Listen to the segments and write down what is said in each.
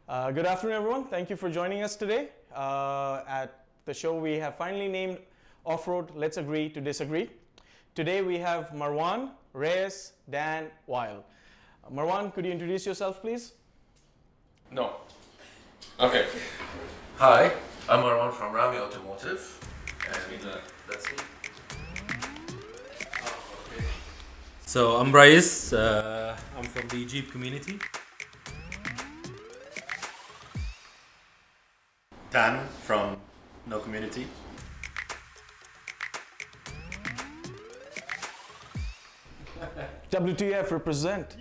Good afternoon, everyone. Thank you for joining us today. At the show, we have finally named Off-Road Let's Agree to Disagree. Today, we have Marwan, Reyes, Dan, Weil. Marwan, could you introduce yourself, please? No. Okay. Hi, I'm Marwan from Rami Automotive. And that's it. Okay. So I'm Reyes. I'm from the Jeep community. Dan from No Community. WTF represent.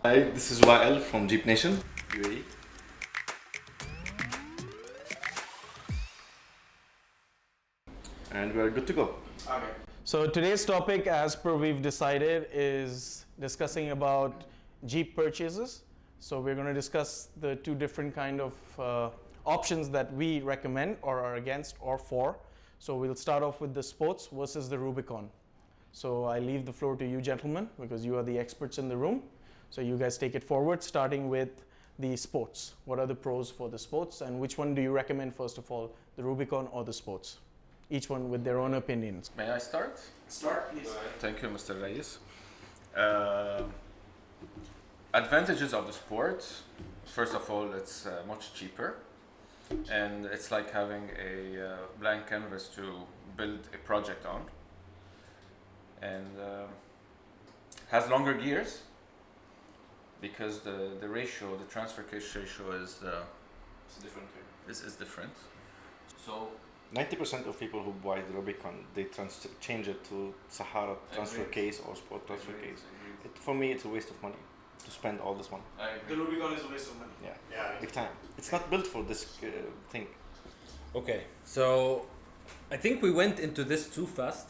Hi, this is Wael from Jeep Nation, UAE. And we're good to go. Okay. So today's topic, as per we've decided, is discussing about Jeep purchases. So we're going to discuss the two different kind of options that we recommend or are against or for. So we'll start off with the sports versus the Rubicon. So I leave the floor to you gentlemen because you are the experts in the room. So you guys take it forward, starting with the sports. What are the pros for the sports and which one do you recommend first of all, the Rubicon or the sports? Each one with their own opinions. May I start? Start, please. Thank you, Mr. Reyes. Advantages of the sport. First of all, it's much cheaper. And it's like having a blank canvas to build a project on. And has longer gears because the ratio, the transfer case ratio is It's different here. is different. So 90% of people who buy the Rubicon, they change it to Sahara transfer Agreed. case or sport transfer case. For me, it's a waste of money to spend all this money. The Rubicon is a waste of money. Yeah, big time. It's not built for this thing. Okay, so I think we went into this too fast.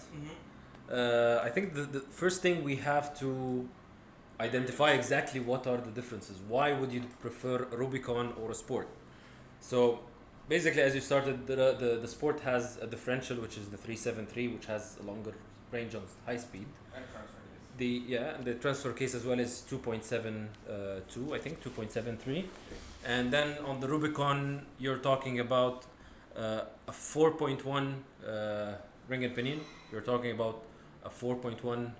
I think the first thing we have to identify exactly what are the differences. Why would you prefer a Rubicon or a sport? So basically, as you started, the sport has a differential, which is the 373, which has a longer range on high speed. The transfer case as well is 2.72, I think 2.73, and then on the Rubicon you're talking about a 4.1 ring and pinion. You're talking about a 4.1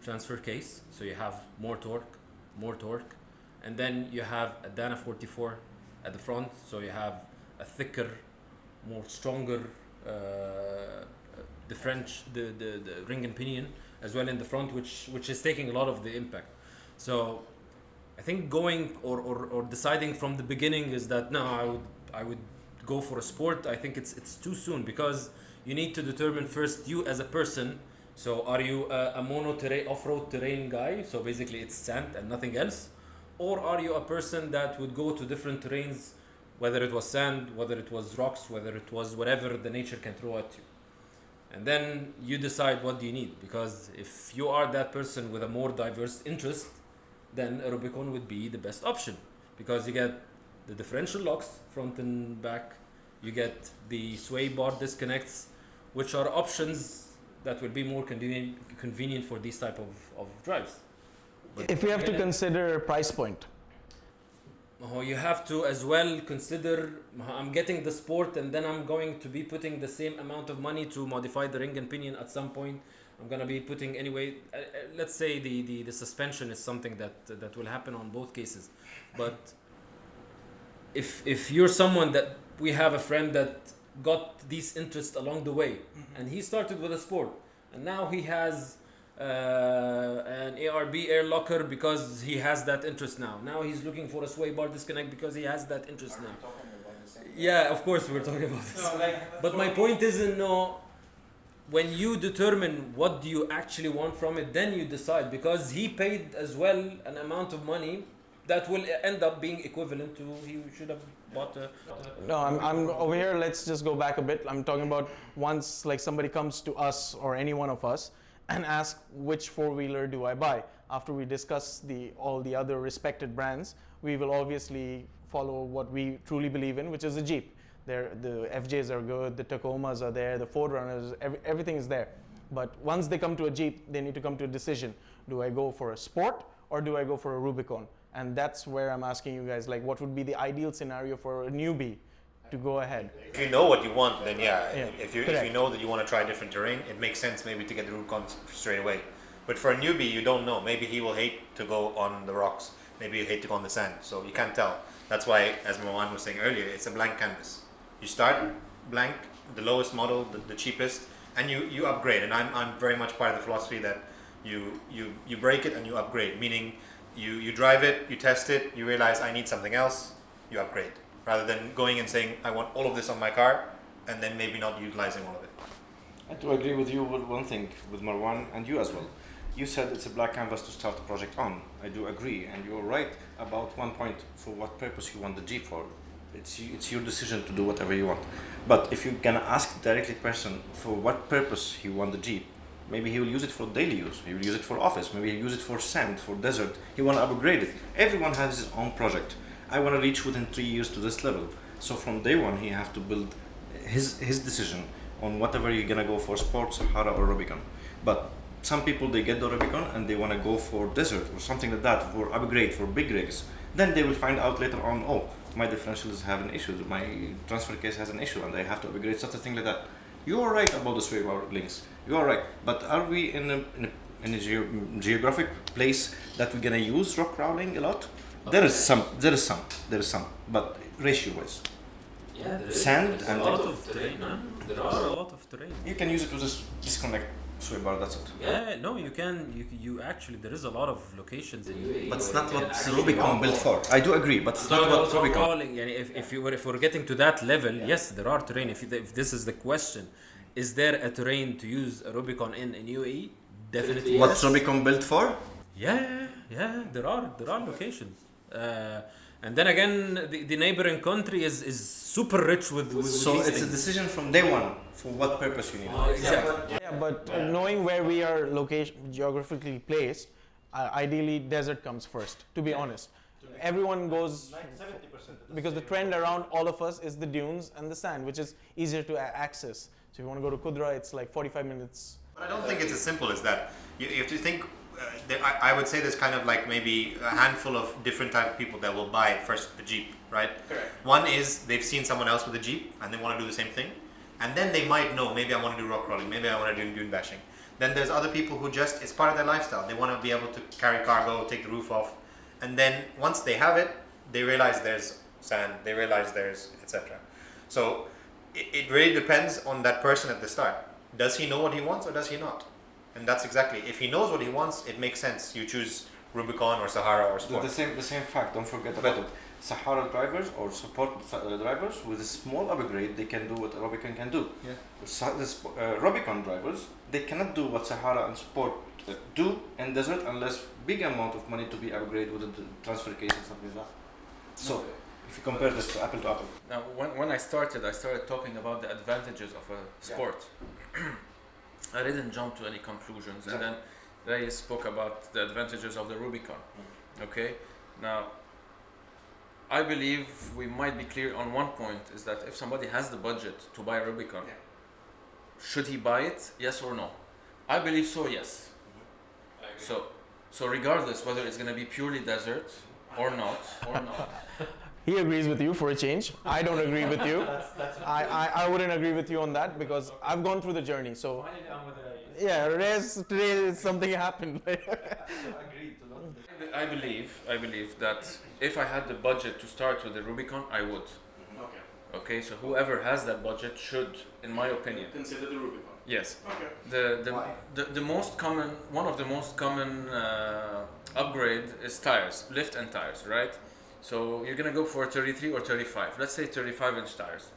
transfer case, so you have more torque, and then you have a Dana 44 at the front, so you have a thicker, more stronger the ring and pinion as well in the front, which is taking a lot of the impact. So I think going or deciding from the beginning is that no, I would go for a sport. I think it's too soon because you need to determine first you as a person. So are you a mono terrain, off-road terrain guy? So basically it's sand and nothing else, or are you a person that would go to different terrains, whether it was sand, whether it was rocks, whether it was whatever the nature can throw at you. And then you decide what do you need, because if you are that person with a more diverse interest, then a Rubicon would be the best option because you get the differential locks front and back, you get the sway bar disconnects, which are options that will be more convenient for these type of drives. But if we have to consider price point. You have to as well consider, I'm getting the sport and then I'm going to be putting the same amount of money to modify the ring and pinion at some point. I'm going to be putting anyway, let's say the suspension is something that will happen on both cases. But if you're someone that, we have a friend that got these interests along the way, and he started with a sport and now he has an ARB air locker because he has that interest now. Now he's looking for a sway bar disconnect because he has that interest now. Yeah, of course we're talking about this. But my point is, when you determine what do you actually want from it, then you decide, because he paid as well an amount of money that will end up being equivalent to he should have bought a... No, I'm over here. Let's just go back a bit. I'm talking about once like somebody comes to us or any one of us and ask which four-wheeler do I buy. After we discuss all the other respected brands, we will obviously follow what we truly believe in, which is the Jeep. The FJs are good, the Tacomas are there, the Ford Runners, everything is there. But once they come to a Jeep, they need to come to a decision. Do I go for a sport or do I go for a Rubicon? And that's where I'm asking you guys, like, what would be the ideal scenario for a newbie to go ahead? If you know what you want, then yeah. Yeah, If you correct. know that you want to try different terrain, it makes sense maybe to get the Rubicon straight away. But for a newbie, you don't know. Maybe he will hate to go on the rocks. Maybe he'll hate to go on the sand. So you can't tell. That's why, as Marwan was saying earlier, it's a blank canvas. You start blank, the lowest model, the cheapest, and you upgrade. And I'm very much part of the philosophy that you break it and you upgrade. Meaning you drive it, you test it, you realize I need something else, you upgrade. Rather than going and saying, I want all of this on my car, and then maybe not utilizing all of it. I do agree with you with one thing, with Marwan and you as well. You said it's a black canvas to start the project on. I do agree, and you're right about one point for what purpose you want the Jeep for. It's your decision to do whatever you want. But if you're gonna ask directly person for what purpose he want the Jeep, maybe he will use it for daily use, he will use it for office, maybe he'll use it for sand, for desert, he wanna upgrade it. Everyone has his own project. I want to reach within 3 years to this level. So from day one, he have to build his decision on whatever you're gonna go for, sport, Sahara or Rubicon. But some people, they get the Rubicon and they want to go for desert or something like that, for upgrade, for big rigs. Then they will find out later on, oh, my differentials have an issue, my transfer case has an issue and I have to upgrade, such a thing like that. You are right about the sway bar links. You are right. But are we in a geographic place that we're gonna use rock crawling a lot? There is some, but ratio-wise. Yeah, there Sand there's and a lot of terrain, huh? There are a lot of terrain. You can use it to just disconnect sway bar, that's it. Yeah, no, you can. You actually, there is a lot of locations in UAE. But it's where not you what can the actually Rubicon rock built crawl. for. I do agree, but it's not what Rubicon. Crawling, if we're getting to that level, yes, there are terrain. If this is the question, is there a terrain to use a Rubicon in UAE? Definitely. What's yes. Rubicon built for? Yeah, there are locations. And then again, the neighboring country is super rich with So these it's a things. decision from day one for what purpose you need it. Exactly. Yeah, but knowing where we are geographically placed, ideally desert comes first, to be honest. Everyone goes, because the trend around all of us is the dunes and the sand, which is easier to access. So if you want to go to Kudra, it's like 45 minutes. But I don't think it's as simple as that. You have to think, I would say there's kind of like maybe a handful of different type of people that will buy first a Jeep, right? Correct. One is they've seen someone else with a Jeep and they want to do the same thing. And then they might know, maybe I want to do rock crawling, maybe I want to do dune bashing. Then there's other people who just, it's part of their lifestyle. They want to be able to carry cargo, take the roof off. And then once they have it, they realize there's sand, they realize there's etc. So it really depends on that person at the start. Does he know what he wants or does he not? And that's exactly, if he knows what he wants, it makes sense. You choose Rubicon or Sahara or Sport. The same fact, don't forget about it. Sahara drivers or support drivers with a small upgrade, they can do what Rubicon can do. Yeah. Rubicon drivers, they cannot do what Sahara and Sport do in desert unless big amount of money to be upgraded with the transfer case and something like that. So, if you compare this to apple, Now, when I started talking about the advantages of a sport. I didn't jump to any conclusions, and then Ray spoke about the advantages of the Rubicon. Okay, now I believe we might be clear on one point: is that if somebody has the budget to buy a Rubicon, should he buy it? Yes or no? I believe so. Yes. So regardless whether it's going to be purely desert or not, He agrees with you for a change. I don't agree with you. I wouldn't agree with you on that because I've gone through the journey. So yeah, Rez, today something happened. I believe that if I had the budget to start with the Rubicon, I would. Okay, so whoever has that budget should, in my opinion, Consider the Rubicon. yes. Okay. The most common, one of the most common upgrade is tires, lift and tires, right? So you're gonna go for 33 or 35. Let's say 35-inch tires.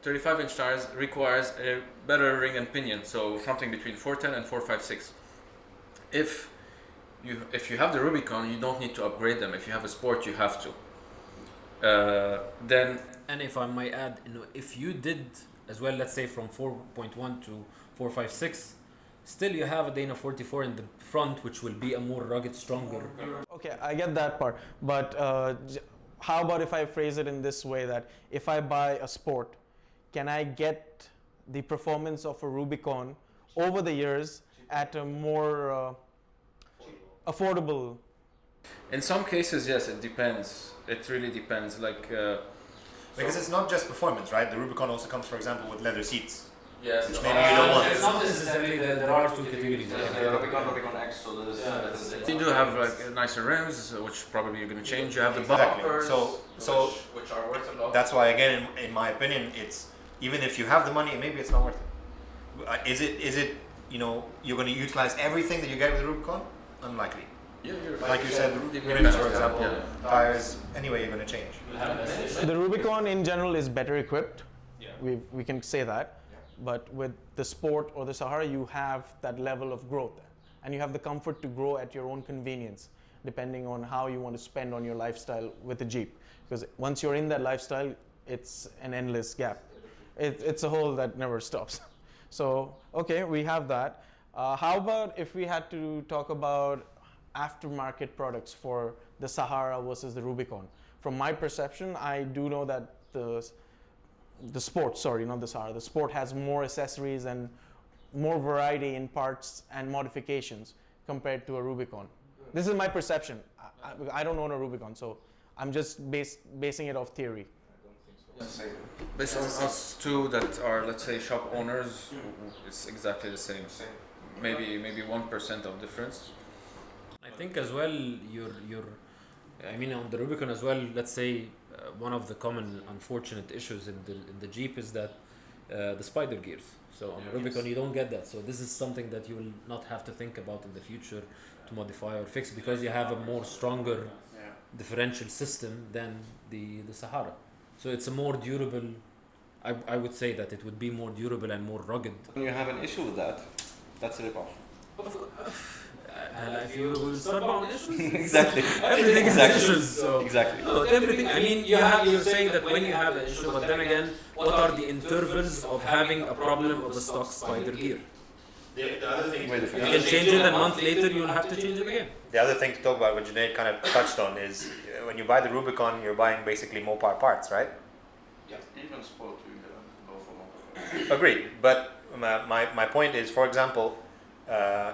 35-inch tires requires a better ring and pinion, so something between 410 and 456. If you have the Rubicon, you don't need to upgrade them. If you have a Sport, you have to. Then. And if I might add, if you did as well, let's say from 4.1 to 456, still you have a Dana 44 in the front, which will be a more rugged, stronger. Okay, I get that part. But how about if I phrase it in this way that if I buy a Sport, can I get the performance of a Rubicon over the years at a more affordable In some cases, yes, it depends. It really depends. Because it's not just performance, right? The Rubicon also comes, for example, with leather seats. Yes, Which maybe you don't want. It's not necessarily there are two categories. Rubicon X, so you do have like nicer rims, which probably you're going to change. You have the Exactly. bumpers, So which are worth a lot. that's why, again, in my opinion, it's even if you have the money, maybe it's not worth it. Is it you're going to utilize everything that you get with the Rubicon? Unlikely. Yeah, you're right. Like you said, Depends. rims, for example, Yeah. tires. Anyway, you're going to change. The Rubicon in general is better equipped. Yeah. We can say that. But with the Sport or the Sahara, you have that level of growth. And you have the comfort to grow at your own convenience, depending on how you want to spend on your lifestyle with the Jeep. Because once you're in that lifestyle, it's an endless gap. It's a hole that never stops. So, okay, we have that. How about if we had to talk about aftermarket products for the Sahara versus the Rubicon? From my perception, I do know that the Sport, sorry, not the Sahara, the Sport has more accessories and more variety in parts and modifications compared to a Rubicon. This is my perception. I don't own a Rubicon, so I'm just basing it off theory. Based on us two that are, let's say, shop owners, it's exactly the same. Maybe 1% of difference. I think as well, I mean, on the Rubicon as well, let's say one of the common unfortunate issues in the Jeep is that the spider gears. So on the Rubicon, you don't get that. So this is something that you will not have to think about in the future to modify or fix because you have a more stronger differential system than the Sahara. So it's a more durable. I would say that it would be more durable and more rugged. When you have an issue with that, that's a rip-off. If you will start about issues, Exactly. everything is Exactly. issues. So. Exactly. No, everything. I mean, you're saying that when you have an issue, but then again, what are the intervals of having a problem of a stock spider gear? The other thing, Way You different. can change it, and a month later you'll have to change it again. the other thing to talk about, what Junaid kind of touched on, is when you buy the Rubicon, you're buying basically Mopar parts, right? Yeah, even Sport, you go for more. Agreed. But my point is, for example,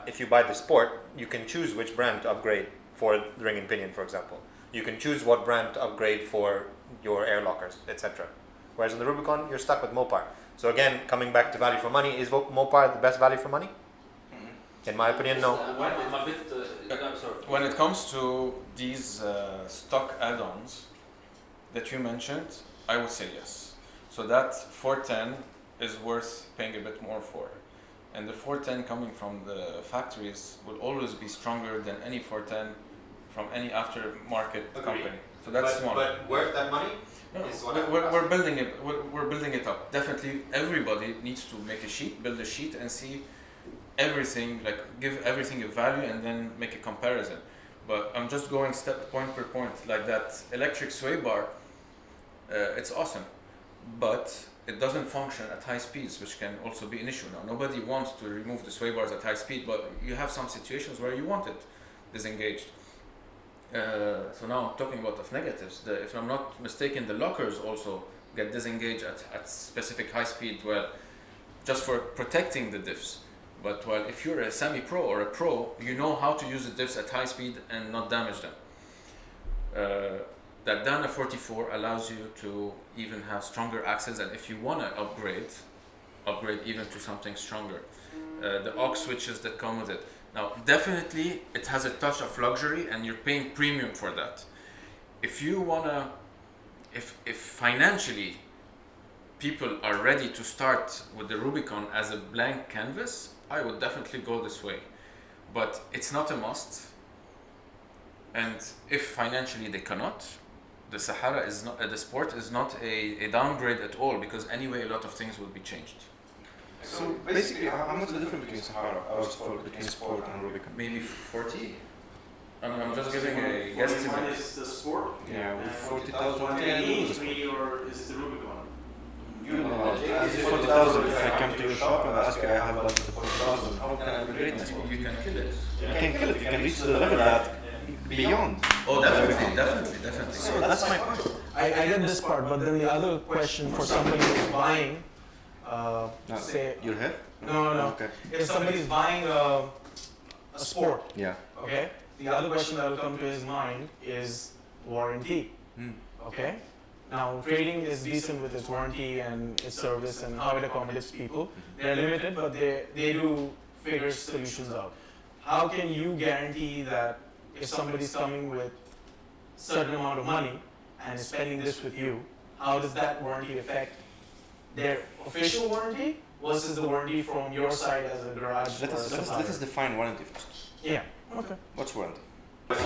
if you buy the Sport, you can choose which brand to upgrade for the ring and pinion, for example. You can choose what brand to upgrade for your air lockers, etc. Whereas on the Rubicon, you're stuck with Mopar. So again, coming back to value for money, is Mopar the best value for money? In my opinion, no. When it comes to these stock add-ons that you mentioned, I would say yes. So that 410 is worth paying a bit more for. And the 410 coming from the factories will always be stronger than any 410 from any aftermarket company. So that's one. But worth that money? No, is what we're building it. We're building it up. Definitely, everybody needs to make a sheet, build a sheet, and see everything. Like give everything a value, and then make a comparison. But I'm just going point per point. Like that electric sway bar, it's awesome, but it doesn't function at high speeds, which can also be an issue. Now, nobody wants to remove the sway bars at high speed, but you have some situations where you want it disengaged. So now I'm talking about of negatives. If I'm not mistaken, the lockers also get disengaged at specific high speed, well, just for protecting the diffs. But well, if you're a semi-pro or a pro, you know how to use the diffs at high speed and not damage them. That Dana 44 allows you to even have stronger axles, and if you want to upgrade even to something stronger. The aux switches that come with it. Now, definitely, it has a touch of luxury, and you're paying premium for that. If you wanna, if financially people are ready to start with the Rubicon as a blank canvas, I would definitely go this way. But it's not a must. And if financially they cannot, the Sahara is not, the Sport is not a downgrade at all, because anyway, a lot of things will be changed. So basically, how much is the difference between Sahara, between Sport and Rubicon? Maybe 40? I'm just giving a guesstimate. Is the Sport? Yeah, with 40,000. 180 or is the Rubicon? You know, is it 40,000? If I come to your shop and ask you, I have budget for 40,000, how can I upgrade this? You can kill it. You can kill it, you can reach the level that beyond. Oh, definitely. So that's my point. I get this part, but then the other question for somebody who's buying, say, Your head? no. Okay. If somebody's buying a Sport, Yeah. okay, the other question that will come to his mind is warranty. Okay? Now, trading is decent with its warranty and its service and how it accommodates people. They're limited, but they do figure solutions out. How can you guarantee that if somebody's coming with certain amount of money and is spending this with you, how does that warranty affect their official warranty versus the warranty from your side as a garage? Let us define warranty first. Yeah. Okay. What's warranty?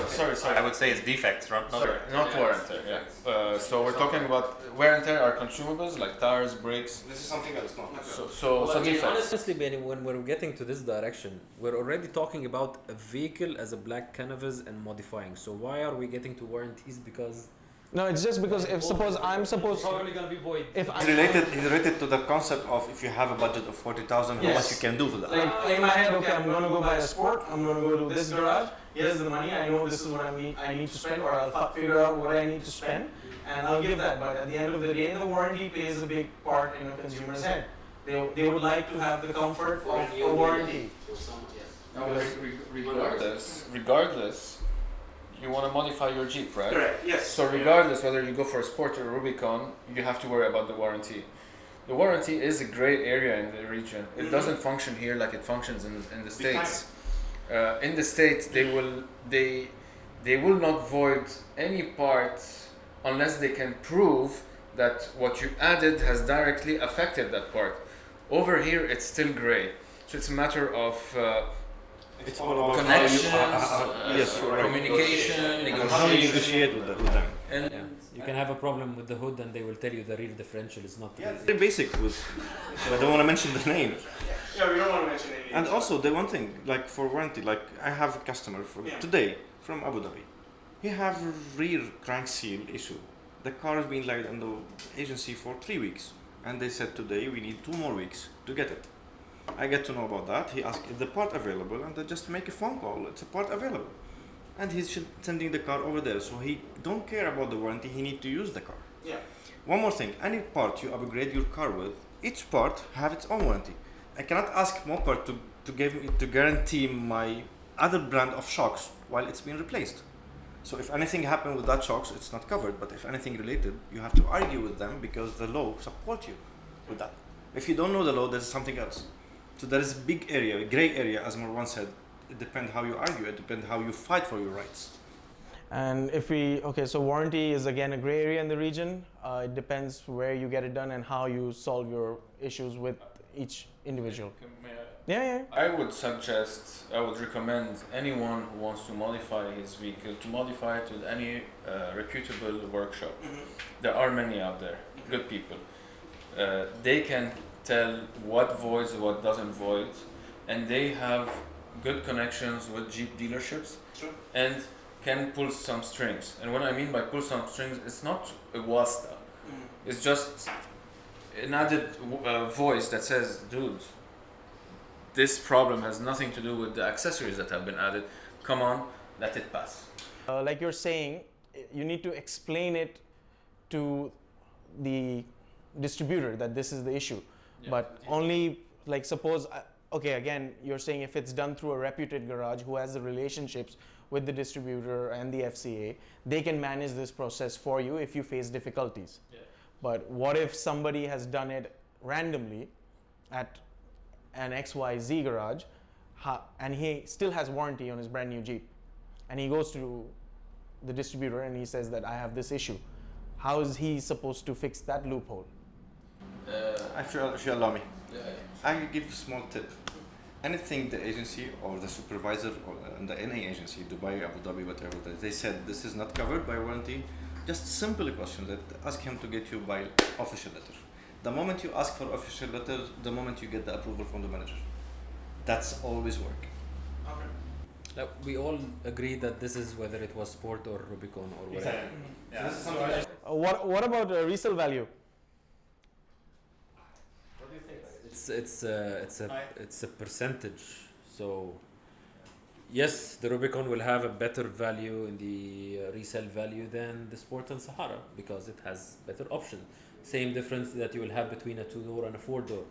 Sorry. I would say it's defects, right? Sorry, not wear and tear. Yeah. So we're talking about wear and tear are consumables like tires, brakes. This is something else, not. So defects. Honestly, Benny, when we're getting to this direction, we're already talking about a vehicle as a black canvas and modifying. So why are we getting to warranties? Because No, it's just because if suppose I'm supposed probably gonna be void. if It's I related to the concept of if you have a budget of 40,000, how Yes. much you can do for that. like in my head, okay, I'm gonna go buy a sport. I'm gonna go to this garage. Here's the money. I know this is what I need to spend, or I'll figure out what I need to spend, and I'll give that. But at the end of the day, the warranty plays a big part in a consumer's head. They would like to have the comfort of a warranty. Now, regardless, you want to modify your Jeep, right? Correct, yes. So regardless whether you go for a Sport or a Rubicon, you have to worry about the warranty. The warranty is a gray area in the region. It doesn't function here like it functions in the States. In the States, they will not void any part unless they can prove that what you added has directly affected that part. Over here, it's still gray. So it's a matter of It's all about connections, yes, you're right. communication, How you negotiation. negotiate with them. And Yeah. You can have a problem with the hood and they will tell you the rear differential is not Yeah, right. they're basic with. I don't want to mention the name. Yeah, we don't want to mention any And names. also the one thing, like for warranty, like I have a customer today from Abu Dhabi. He have a rear crank seal issue. The car has been laid on the agency for 3 weeks, and they said today we need 2 more weeks to get it. I get to know about that. He asked if the part available, and they just make a phone call. It's a part available, and he's sending the car over there. So he don't care about the warranty. He need to use the car. Yeah. One more thing, any part you upgrade your car with, each part have its own warranty. I cannot ask Mopar to guarantee my other brand of shocks while it's being replaced. So if anything happened with that shocks, it's not covered. But if anything related, you have to argue with them because the law support you with that. If you don't know the law, there's something else. So there is a big area, a gray area, as Marwan said. It depends how you argue. It depends how you fight for your rights. And if we, okay, so warranty is again a gray area in the region. It depends where you get it done and how you solve your issues with each individual. Yeah. I would recommend anyone who wants to modify his vehicle to modify it with any reputable workshop. There are many out there, good people. They can tell what voids, what doesn't void, and they have good connections with Jeep dealerships and can pull some strings. And what I mean by pull some strings, it's not a wasta. It's just an added voice that says, dude, this problem has nothing to do with the accessories that have been added. Come on, let it pass. Like you're saying, you need to explain it to the distributor that this is the issue. But only, like suppose, okay, again, you're saying if it's done through a reputed garage who has the relationships with the distributor and the FCA, they can manage this process for you if you face difficulties. But what if somebody has done it randomly at an XYZ garage and he still has warranty on his brand new Jeep, and he goes to the distributor and he says that I have this issue? How is he supposed to fix that loophole? If you allow me, I will give a small tip. Anything the agency or the supervisor or the NA agency, Dubai, Abu Dhabi, whatever, they said this is not covered by warranty, just simple question that ask him to get you by official letter. The moment you ask for official letter, the moment you get the approval from the manager. That's always work. We all agree that this is whether it was Sport or Rubicon or whatever. Yeah. This is something What about resale value? It's a percentage. So yes, the Rubicon will have a better value in the resale value than the Sport and Sahara because it has better options. Same difference that you will have between a 2-door and a 4-door.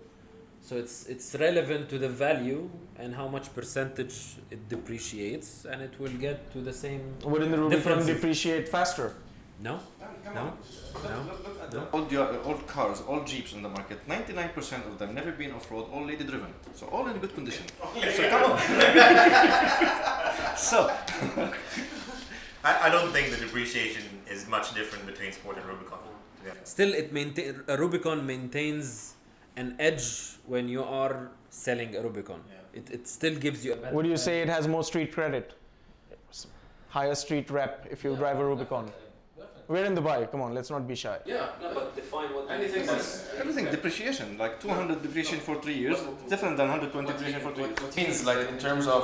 So it's relevant to the value and how much percentage it depreciates, and it will get to the same. Wouldn't the Rubicon differences. depreciate faster? No, Come no, on. no. Look at no. old cars, all Jeeps on the market. 99% of them never been off-road, all lady driven. So all in good condition. So come on. So I don't think the depreciation is much different between Sport and Rubicon. To be honest. Still, a Rubicon maintains an edge when you are selling a Rubicon. Yeah. It still gives you a better. Would you say it has more street credit? Higher street rep if you drive a Rubicon? We're in Dubai, come on, let's not be shy. Yeah, no, but define what Anything that's everything depreciation, like 200 depreciation for 3 years, different than 120 depreciation for 3 years. what means like in terms of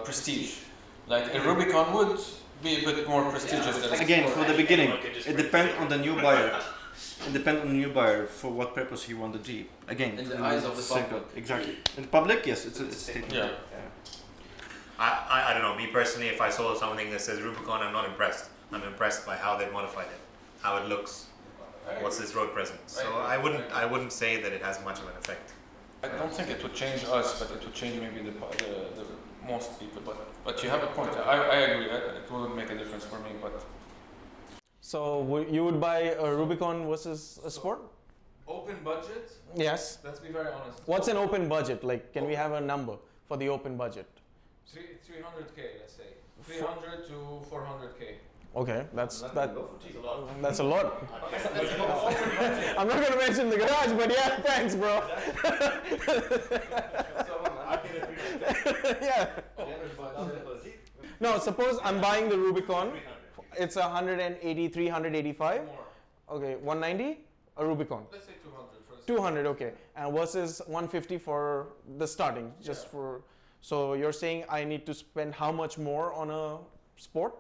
prestige. Like a Rubicon would be a bit more prestigious than a Again, Sport. for the beginning, it depends on the new buyer. It depends on the new buyer for what purpose he wants the Jeep. Again, In the eyes of the public. Exactly. In public, yes, it's a statement. Yeah. I don't know. Me personally, if I saw something that says Rubicon, I'm not impressed. I'm impressed by how they've modified it, how it looks, what's this road presence. So I wouldn't say that it has much of an effect. I don't think it would change us, but it would change maybe the most people. But you have a point. I agree. It wouldn't make a difference for me. But So you would buy a Rubicon versus a Sport? open budget. Yes. Let's be very honest. What's an open budget? Like, can we have a number for the open budget? 300k, let's say. 300 to 400k. Okay, that's a lot. I'm not gonna mention the garage, but yeah, thanks, bro. Yeah. No, suppose I'm buying the Rubicon. It's 183, 185. More. Okay, 190. A Rubicon. Let's say 200 for the 200. Okay, and versus 150 for the starting, just for. So you're saying I need to spend how much more on a Sport?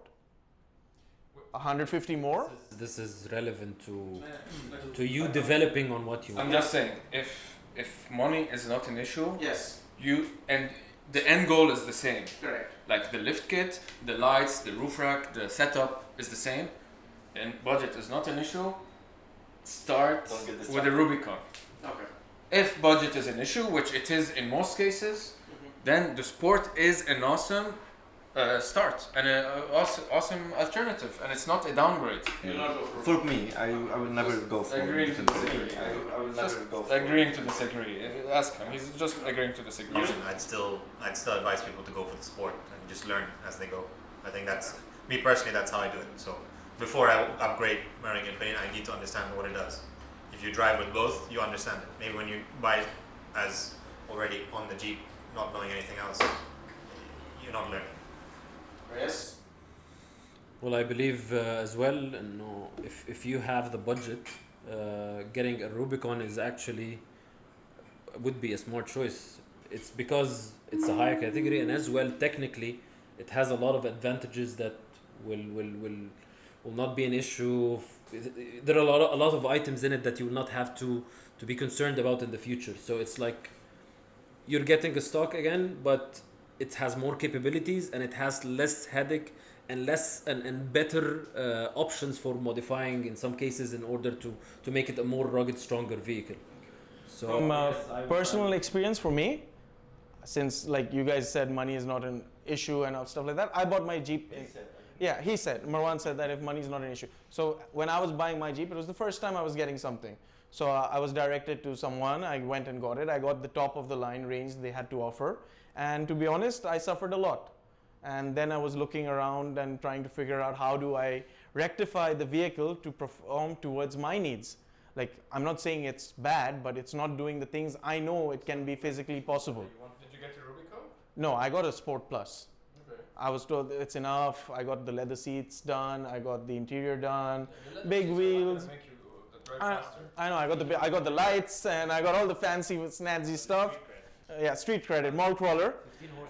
150 more? This is relevant to you developing on what you I'm want. just saying, if money is not an issue, Yes. and the end goal is the same. Correct. Like the lift kit, the lights, the roof rack, the setup is the same, and budget is not an issue. Start Don't get with distracted. a Rubicon. Okay. If budget is an issue, which it is in most cases, then the Sport is an awesome start and an awesome alternative, and it's not a downgrade. For me, I will never go for Agreeing to different disagree. I will Just never go for agreeing to disagree. Ask him. He's just agreeing to disagree. I'd still advise people to go for the Sport and just learn as they go. I think that's me personally. That's how I do it. So before I upgrade my Ring Opinion, I need to understand what it does. If you drive with both, you understand it. Maybe when you buy it as already on the Jeep, not knowing anything else, you're not learning. Yes. Well, I believe as well, if you have the budget, getting a Rubicon is actually would be a smart choice. It's because it's a higher category, and as well technically, it has a lot of advantages that will not be an issue. There are a lot of items in it that you will not have to be concerned about in the future. So it's like you're getting a stock again, but it has more capabilities and it has less headache and less and better options for modifying in some cases in order to make it a more rugged, stronger vehicle. So From personal experience for me, since like you guys said money is not an issue and stuff like that, I bought my Jeep. He said, Marwan said that if money is not an issue. So when I was buying my Jeep, it was the first time I was getting something. So I was directed to someone, I went and got it. I got the top of the line range they had to offer. And to be honest, I suffered a lot. And then I was looking around and trying to figure out how do I rectify the vehicle to perform towards my needs. Like, I'm not saying it's bad, but it's not doing the things I know it can be physically possible. Did you get a Rubicon? No, I got a Sport Plus. Okay. I was told it's enough. I got the leather seats done. I got the interior done. Big wheels. Make you drive faster. I know. I got the lights and I got all the fancy snazzy stuff. Yeah, street credit, mall crawler.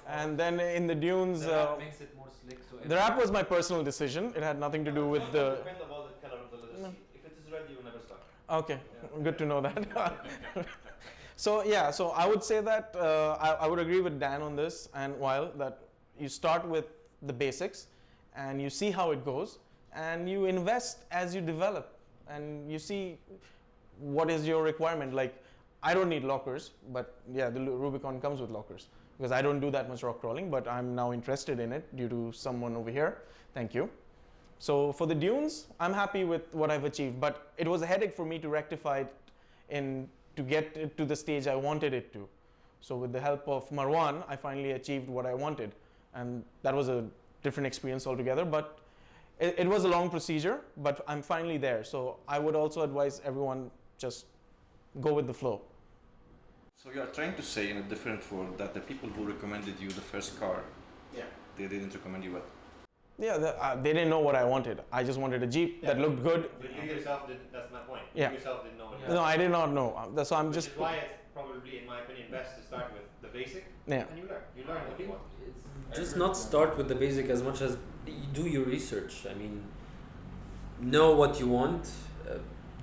And then in the dunes, makes it more slick. So the wrap was my personal decision. It had nothing to do with the. Depend about the color of the leather seat. If it is red, you will never start. Okay, good to know that. So yeah, so I would say that I would agree with Dan on this, and while that you start with the basics and you see how it goes and you invest as you develop and you see what is your requirement. Like I don't need lockers, but yeah, the Rubicon comes with lockers because I don't do that much rock crawling, but I'm now interested in it due to someone over here. Thank you. So for the dunes, I'm happy with what I've achieved, but it was a headache for me to rectify it to get it to the stage I wanted it to. So with the help of Marwan, I finally achieved what I wanted, and that was a different experience altogether, but it was a long procedure, but I'm finally there. So I would also advise everyone just go with the flow. So you are trying to say in a different word that the people who recommended you the first car, they didn't recommend you what? Yeah, they didn't know what I wanted. I just wanted a Jeep that looked good. But you yourself didn't, that's my point. Yeah. You yourself didn't know what No, I did not know. So I'm Which just. is why it's probably, in my opinion, best to start with the basic, Yeah. and you learn. You learn what you want. Just not start with the basic as much as you do your research. I mean, know what you want,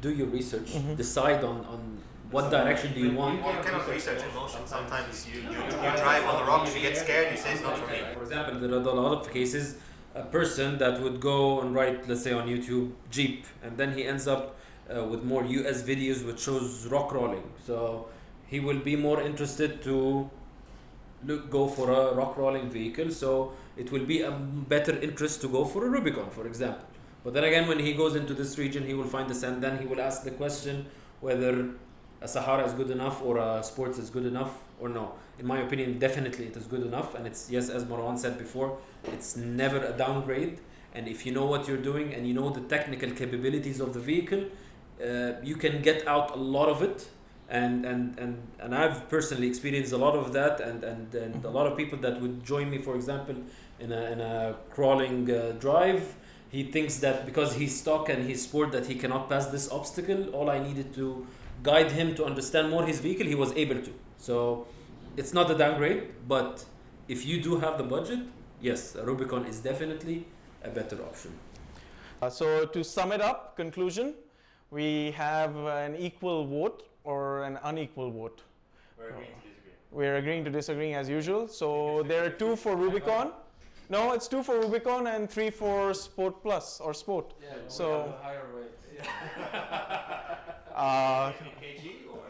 do your research, decide on what direction do you want. You cannot research emotion. Sometimes you drive on the rocks, you get scared, you say it's not for me. For example, there are a lot of cases, a person that would go and write, let's say on YouTube, Jeep, and then he ends up with more US videos which shows rock crawling. So he will be more interested to go for a rock crawling vehicle, so it will be a better interest to go for a Rubicon, for example. But then again, when he goes into this region, he will find the sand, then he will ask the question whether a Sahara is good enough or a Sports is good enough or no. In my opinion, definitely it is good enough, and it's, yes, as Marwan said before, it's never a downgrade, and if you know what you're doing and you know the technical capabilities of the vehicle, you can get out a lot of it. And I've personally experienced a lot of that, and a lot of people that would join me, for example, in a crawling drive. He thinks that because he's stock and he's sport that he cannot pass this obstacle. All I needed to guide him to understand more his vehicle, he was able to. So it's not a downgrade, but if you do have the budget, yes, a Rubicon is definitely a better option. So to sum it up, conclusion, we have an equal vote or an unequal vote. We're agreeing to disagree. We're agreeing to disagreeing as usual. So there are 2 for Rubicon. No, it's 2 for Rubicon and 3 for Sport Plus or Sport. Yeah, so higher rate. KG or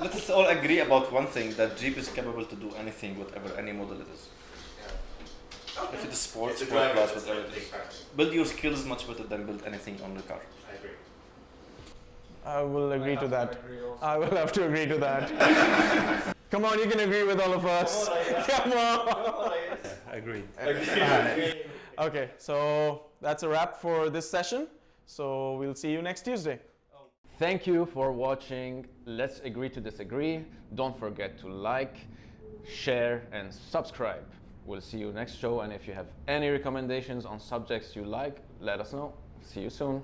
Let us all agree about one thing, that Jeep is capable to do anything, whatever, any model it is. If it is sport, It's a sport driver, plus, it's whatever a it big is. factor. Build your skills much better than build anything on the car. I agree. I will agree to that. I will have to agree to that. Come on, you can agree with all of us. Come on. Agreed. Okay, so that's a wrap for this session. So we'll see you next Tuesday. Thank you for watching Let's Agree to Disagree. Don't forget to like, share, and subscribe. We'll see you next show, and if you have any recommendations on subjects you like, let us know. See you soon.